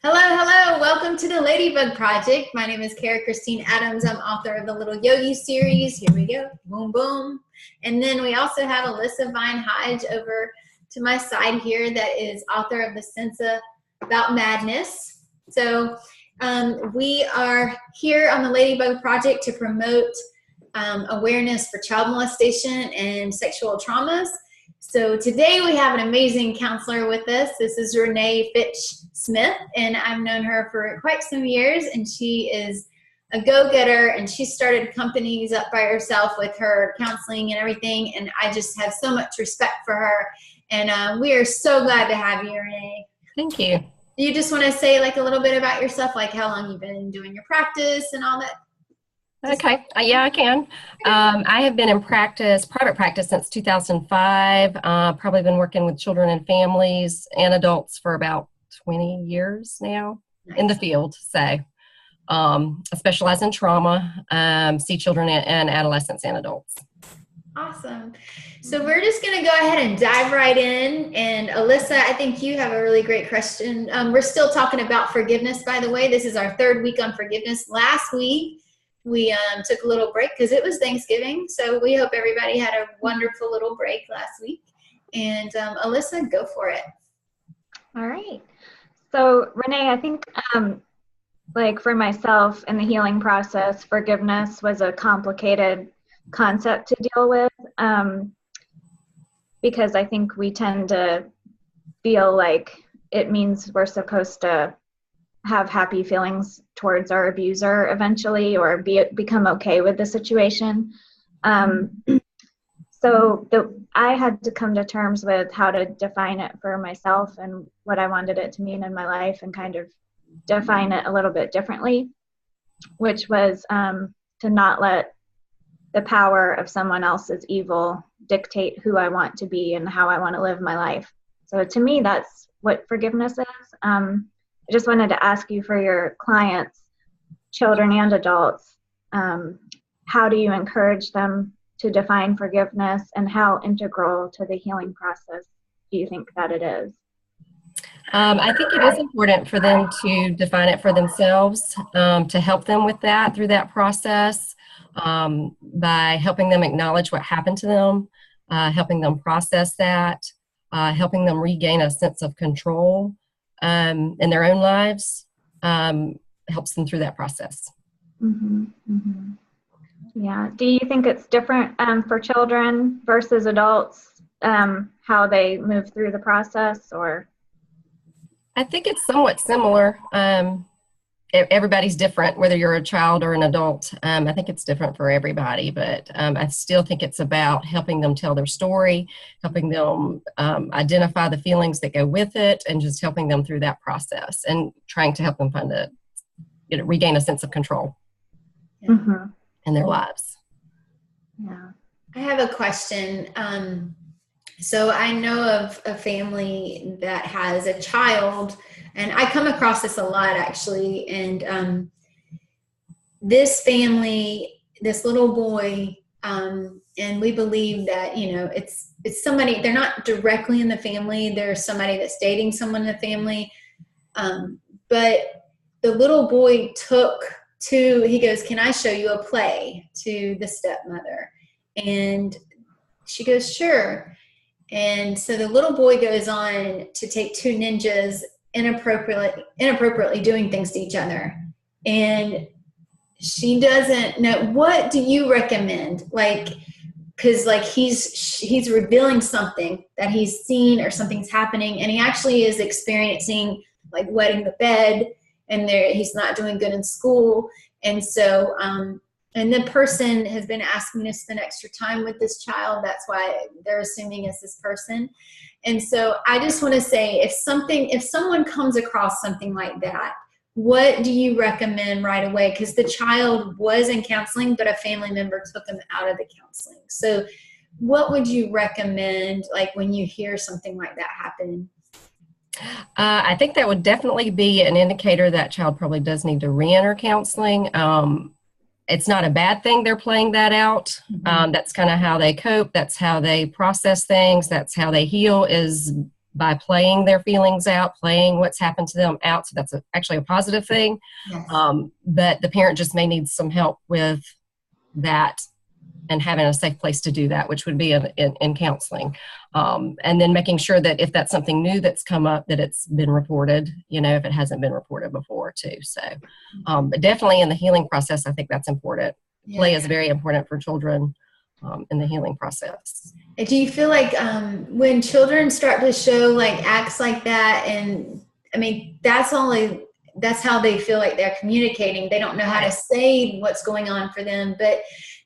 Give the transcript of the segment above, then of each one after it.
Hello, hello. Welcome to the Ladybug Project. My name is Kara Christine Adams. I'm author of the Little Yogi series. Here we go. Boom, boom. And then we also have Alyssa Vine Hodge over to my side here that is author of the Sensa About Madness. So we are here on the Ladybug Project to promote awareness for child molestation and sexual traumas. So today we have an amazing counselor with us. This is Renee Fitch Smith, and I've known her for quite some years, and she is a go-getter, and she started companies up by herself with her counseling and everything, and I just have so much respect for her, and we are so glad to have you, Renee. Thank you. You just want to say like a little bit about yourself, like how long you've been doing your practice and all that? Okay. Yeah, I can. I have been in private practice since 2005. Probably been working with children and families and adults for about 20 years now in the field. So I specialize in trauma, see children and adolescents and adults. Awesome. So we're just going to go ahead and dive right in. And Alyssa, I think you have a really great question. We're still talking about forgiveness, by the way. This is our third week on forgiveness. Last week, we took a little break because it was Thanksgiving. So we hope everybody had a wonderful little break last week. And Alyssa, go for it. All right. So Renee, I think like for myself in the healing process, forgiveness was a complicated concept to deal with because I think we tend to feel like it means we're supposed to have happy feelings towards our abuser eventually, or become okay with the situation. So I had to come to terms with how to define it for myself and what I wanted it to mean in my life, and kind of define it a little bit differently, which was to not let the power of someone else's evil dictate who I want to be and how I want to live my life. So to me, that's what forgiveness is. I just wanted to ask you, for your clients, children and adults, how do you encourage them to define forgiveness, and how integral to the healing process do you think that it is? I think it is important for them to define it for themselves, to help them with that through that process, by helping them acknowledge what happened to them, helping them process that, helping them regain a sense of control in their own lives, helps them through that process. Mm-hmm, mm-hmm. Yeah. Do you think it's different for children versus adults, how they move through the process, or? I think it's somewhat similar. Everybody's different, whether you're a child or an adult. I think it's different for everybody, but I still think it's about helping them tell their story, helping them identify the feelings that go with it, and just helping them through that process, and trying to help them regain a sense of control in their lives. Yeah. I have a question. So I know of a family that has a child, and I come across this a lot actually. And this family, this little boy, and we believe that, it's somebody, they're not directly in the family. There's somebody that's dating someone in the family. But the little boy he goes, "Can I show you a play?" to the stepmother. And she goes, "Sure." And so the little boy goes on to take two ninjas inappropriately doing things to each other. And she doesn't know, what do you recommend? Because he's revealing something that he's seen, or something's happening, and he actually is experiencing like wetting the bed, and he's not doing good in school. And so, and the person has been asking to spend extra time with this child. That's why they're assuming it's this person. And so I just want to say, if someone comes across something like that, what do you recommend right away? Because the child was in counseling, but a family member took him out of the counseling. So what would you recommend, like when you hear something like that happen? I think that would definitely be an indicator that child probably does need to re-enter counseling. It's not a bad thing they're playing that out. That's kind of how they cope. That's how they process things. That's how they heal, is by playing their feelings out, playing what's happened to them out. So that's actually a positive thing. Yes. But the parent just may need some help with that and having a safe place to do that, which would be in counseling. And then making sure that if that's something new that's come up, that it's been reported, if it hasn't been reported before too. So, but definitely in the healing process, I think that's important. Yeah. Play is very important for children in the healing process. Do you feel like when children start to show like acts like that, and I mean, that's how they feel like they're communicating. They don't know how to say what's going on for them, but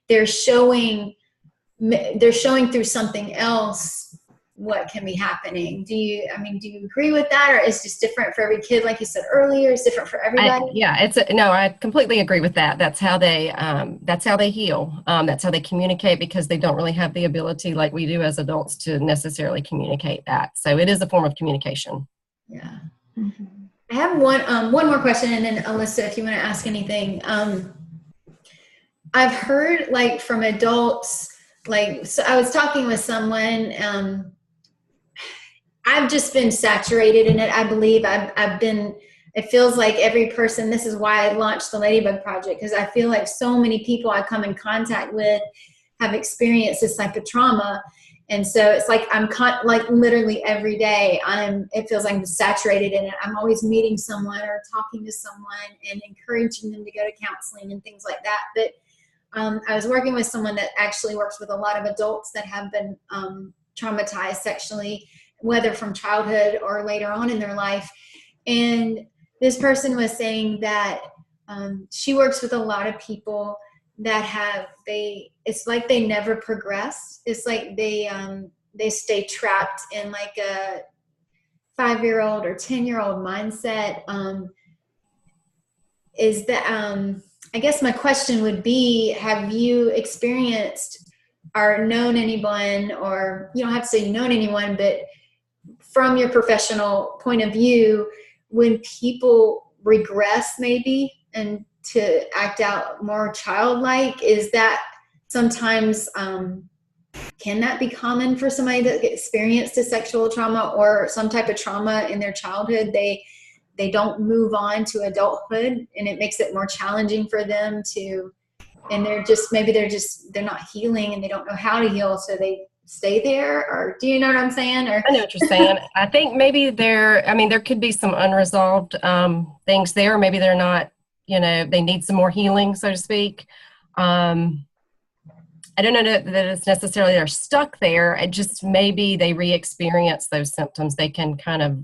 they're showing through something else what can be happening. Do you agree with that, or is it just different for every kid? Like you said earlier, it's different for everybody. I completely agree with that. That's how they heal. That's how they communicate, because they don't really have the ability like we do as adults to necessarily communicate that. So it is a form of communication. Yeah. Mm-hmm. I have one more question, and then Alyssa, if you want to ask anything. I've heard like from adults, so I was talking with someone, I've just been saturated in it. I believe it feels like every person, this is why I launched the Ladybug Project, because I feel like so many people I come in contact with have experienced this type of trauma. And so it's like like literally every day it feels like I'm saturated in it. I'm always meeting someone or talking to someone and encouraging them to go to counseling and things like that. But I was working with someone that actually works with a lot of adults that have been traumatized sexually, whether from childhood or later on in their life. And this person was saying that she works with a lot of people that it's like they never progress. It's like they stay trapped in like a 5-year-old or 10-year-old mindset. Is that I guess my question would be, have you experienced or known anyone, or you don't have to say known anyone, but from your professional point of view, when people regress maybe and to act out more childlike, is that sometimes, can that be common for somebody that experienced a sexual trauma or some type of trauma in their childhood? They don't move on to adulthood, and it makes it more challenging for them and they're not healing, and they don't know how to heal. So they stay there, or do you know what I'm saying? Or I know what you're saying. I think maybe there could be some unresolved things there. Maybe they're not, they need some more healing, so to speak. I don't know that it's necessarily they're stuck there. It just maybe they re-experience those symptoms. They can kind of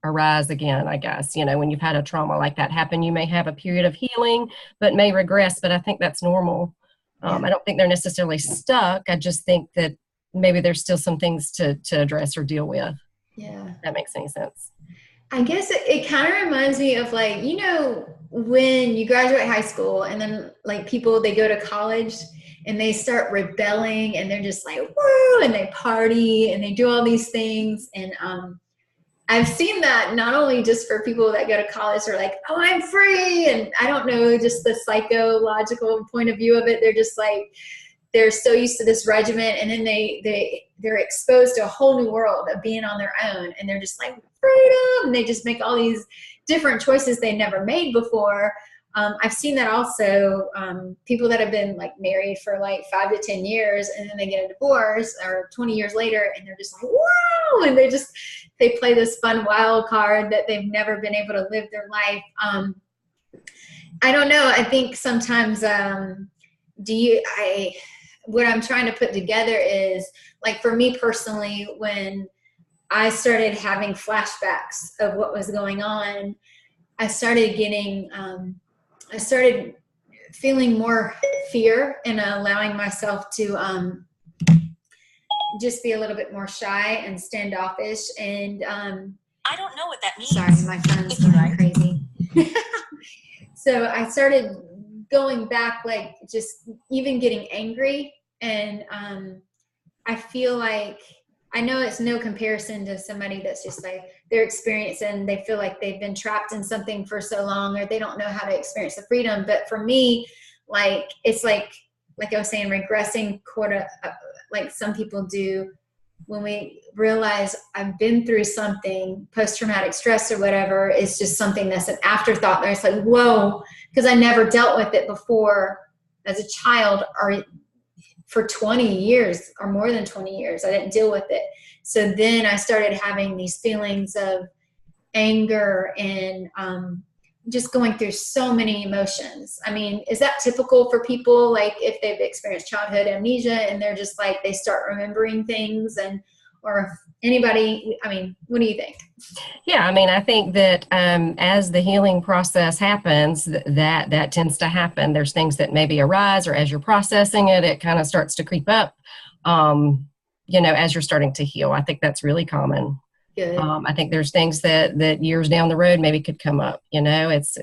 arise again, I guess. When you've had a trauma like that happen, you may have a period of healing, but may regress. But I think that's normal. I don't think they're necessarily stuck. I just think that maybe there's still some things to address or deal with. Yeah. If that makes any sense. I guess it kind of reminds me of like, when you graduate high school and then like people, they go to college and they start rebelling and they're just like, woo, and they party and they do all these things. And I've seen that not only just for people that go to college are like, oh, I'm free. And I don't know, just the psychological point of view of it. They're just like, they're so used to this regimen. And then they're exposed to a whole new world of being on their own. And they're just like, freedom. And they just make all these different choices they never made before. I've seen that also, people that have been like married for like 5 to 10 years and then they get a divorce or 20 years later and they're just like, wow. And they play this fun wild card that they've never been able to live their life. I don't know. I think sometimes, what I'm trying to put together is like, for me personally, when I started having flashbacks of what was going on, I started feeling more fear and allowing myself to just be a little bit more shy and standoffish. And I don't know what that means. Sorry, my phone's going crazy. So I started going back, like just even getting angry. And I feel like, I know it's no comparison to somebody that's just like their experience and they feel like they've been trapped in something for so long or they don't know how to experience the freedom. But for me, like, it's like I was saying, regressing like some people do when we realize I've been through something, post-traumatic stress or whatever, is just something that's an afterthought. There, it's like, whoa, because I never dealt with it before as a child, or for 20 years or more than 20 years, I didn't deal with it. So then I started having these feelings of anger and just going through so many emotions. I mean, is that typical for people, like if they've experienced childhood amnesia and they're just like, they start remembering things, and, or anybody, I mean, what do you think? Yeah, I mean, I think that as the healing process happens, that tends to happen. There's things that maybe arise, or as you're processing it, it kind of starts to creep up, as you're starting to heal. I think that's really common. Good. I think there's things that years down the road maybe could come up, it's,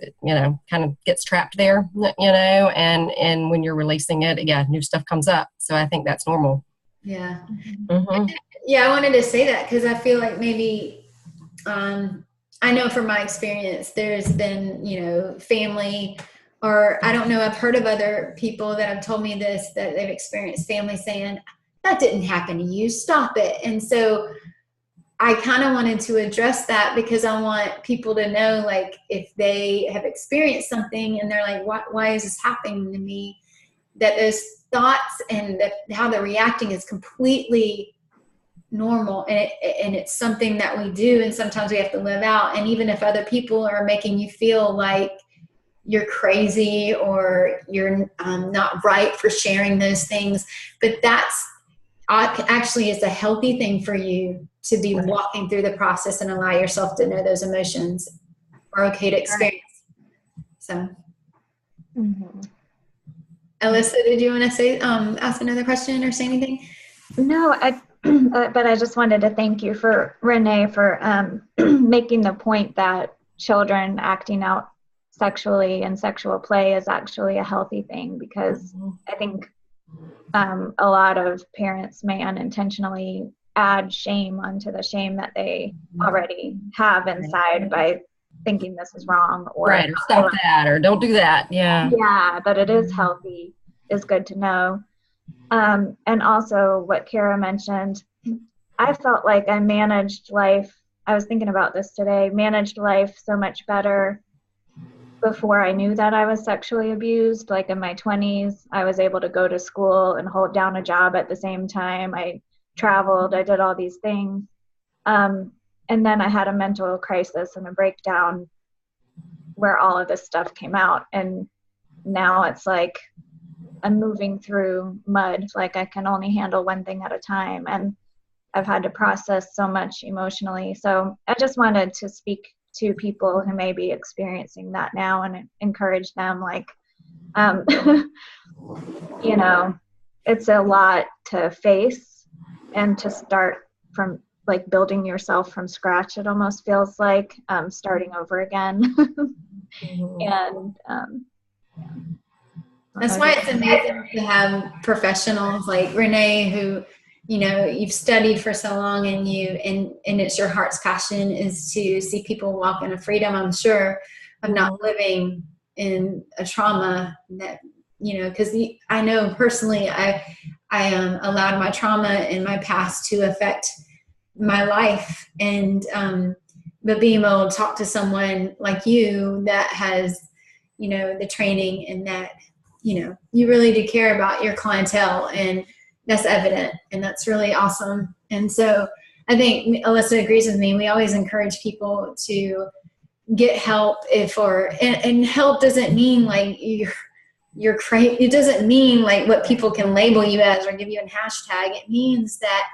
kind of gets trapped there, and when you're releasing it, new stuff comes up. So I think that's normal. Yeah. Mm-hmm. Yeah, I wanted to say that because I feel like maybe, I know from my experience, there's been, family, or I don't know, I've heard of other people that have told me this, that they've experienced family saying, that didn't happen to you, stop it. And so I kind of wanted to address that because I want people to know, like, if they have experienced something and they're like, why is this happening to me? That those thoughts and how they're reacting is completely normal, and it's something that we do, and sometimes we have to live out. And even if other people are making you feel like you're crazy or you're not right for sharing those things, but that's actually is a healthy thing for you to be walking through the process and allow yourself to know those emotions are okay to experience. So, Alyssa, did you want to say, ask another question or say anything? No, but I just wanted to thank you for Renee for making the point that children acting out sexually and sexual play is actually a healthy thing, because I think a lot of parents may unintentionally add shame onto the shame that they already have inside by thinking this is wrong, or right, or stop that, or don't do that. Yeah, but it is healthy, is good to know. And also what Kara mentioned, I felt like I managed life, I was thinking about this today, managed life so much better before I knew that I was sexually abused. Like in my 20s, I was able to go to school and hold down a job at the same time. I traveled, I did all these things. And then I had a mental crisis and a breakdown where all of this stuff came out. And now it's like I'm moving through mud, like I can only handle one thing at a time. And I've had to process so much emotionally. So I just wanted to speak to people who may be experiencing that now and encourage them, like, it's a lot to face, and to start from like building yourself from scratch. It almost feels like starting over again. And that's why it's amazing to have professionals like Renee, who, you've studied for so long, and it's your heart's passion is to see people walk in a freedom, I'm sure, of not living in a trauma that, because I know personally I allowed my trauma in my past to affect my life, and but being able to talk to someone like you that has, the training, and that, you really do care about your clientele, and that's evident, and that's really awesome. And so I think Alyssa agrees with me. We always encourage people to get help and help doesn't mean like you're crazy. It doesn't mean like what people can label you as or give you a hashtag. It means that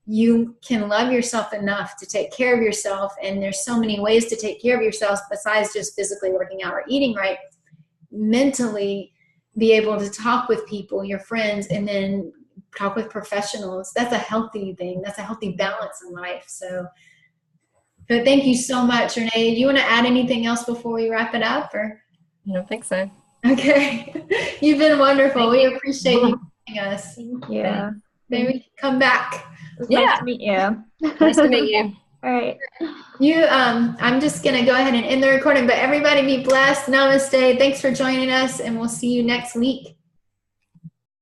you can love yourself enough to take care of yourself. And there's so many ways to take care of yourself besides just physically working out or eating right. Mentally, be able to talk with people, your friends, and then talk with professionals. That's a healthy thing. That's a healthy balance in life. So thank you so much, Renee. Do you want to add anything else before we wrap it up? Or? I don't think so. Okay. You've been wonderful. We appreciate you joining us. Thank you. Maybe come back. Nice to meet you. Nice to meet you. All right. I'm just going to go ahead and end the recording, but everybody be blessed. Namaste. Thanks for joining us, and we'll see you next week.